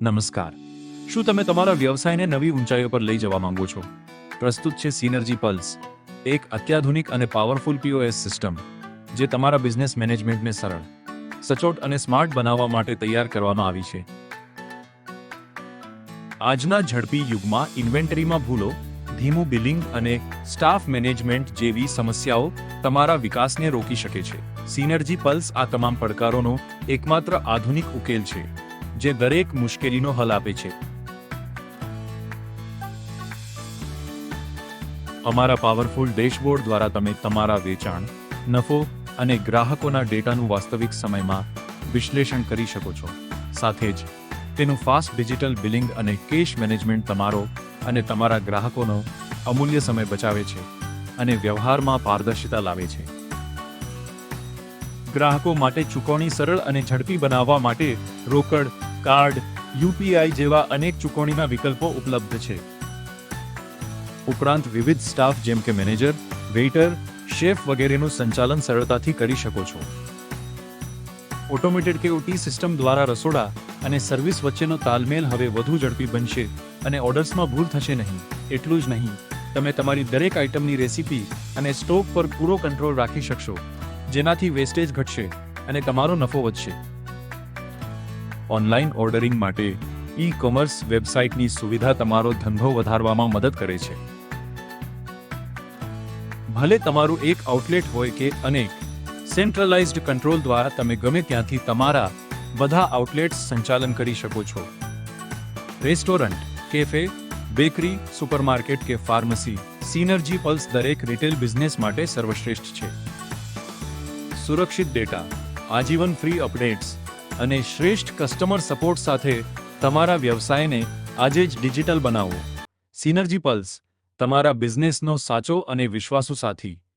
નમસ્કાર. શું તમે તમારા વ્યવસાયને નવી ઊંચાઈઓ પર લઈ જવા માંગો છો? પ્રસ્તુત છે સિનર્જી પલ્સ, એક અત્યાધુનિક અને પાવરફુલ POS સિસ્ટમ જે તમારા બિઝનેસ મેનેજમેન્ટને સરળ, સચોટ અને સ્માર્ટ બનાવવા માટે તૈયાર કરવામાં આવી છે. આજના ઝડપી યુગમાં ઇન્વેન્ટરીમાં ભૂલો, ધીમું બિલિંગ અને સ્ટાફ મેનેજમેન્ટ જેવી સમસ્યાઓ તમારા વિકાસને રોકી શકે છે. સિનર્જી પલ્સ આ તમામ પડકારોનો એકમાત્ર આધુનિક ઉકેલ છે જે દરેક મુશ્કેલીનો હલ આપે છે. અમારા પાવરફુલ ડેશબોર્ડ દ્વારા તમે તમારા વેચાણ, નફો અને ગ્રાહકોના ડેટાનું વાસ્તવિક સમયમાં વિશ્લેષણ કરી શકો છો. સાથે જ તેનું ફાસ્ટ ડિજિટલ બિલિંગ અને કેશ મેનેજમેન્ટ તમારો અને તમારા ગ્રાહકોનો અમૂલ્ય સમય બચાવે છે અને વ્યવહારમાં પારદર્શિતા લાવે છે. ગ્રાહકો માટે ચૂકવણી સરળ અને ઝડપી બનાવવા માટે રોકડ, કાર્ડ, UPI જેવા અનેક ચૂકવણીના વિકલ્પો ઉપલબ્ધ છે. ઉપરાંત વિવિધ સ્ટાફ જેમ કે મેનેજર, વેઇટર, શેફ વગેરેનું સંચાલન સરળતાથી કરી શકો છો. ઓટોમેટેડ KOT સિસ્ટમ દ્વારા રસોડા અને સર્વિસ વચ્ચેનો તાલમેલ હવે વધુ ઝડપી બનશે અને ઓર્ડર્સમાં ભૂલ થશે નહીં. એટલું જ નહીં, તમે તમારી દરેક આઇટમની રેસિપી અને સ્ટોક પર પૂરો કંટ્રોલ રાખી શકશો, જેનાથી વેસ્ટેજ ઘટશે અને તમારો નફો વધશે. ઓનલાઈન ઓર્ડરિંગ માટે ઈ-કોમર્સ વેબસાઇટની સુવિધા તમારો ધંધો વધારવામાં મદદ કરે છે. ભલે તમારું એક આઉટલેટ હોય કે અનેક, સેન્ટ્રલાઇઝ્ડ કંટ્રોલ દ્વારા તમે ગમે ત્યાંથી તમારા બધા આઉટલેટ્સ સંચાલન કરી શકો છો. રેસ્ટોરન્ટ, કેફે, બેકરી, સુપરમાર્કેટ કે ફાર્મસી, સિનર્જી પલ્સ દરેક રિટેલ બિઝનેસ માટે સર્વશ્રેષ્ઠ છે. સુરક્ષિત ડેટા, આજીવન ફ્રી અપડેટ્સ અને શ્રેષ્ઠ કસ્ટમર સપોર્ટ સાથે તમારા વ્યવસાયને આજે જ ડિજિટલ બનાવો. સિનર્જી પલ્સ, તમારા બિઝનેસનો સાચો અને વિશ્વાસુ સાથી.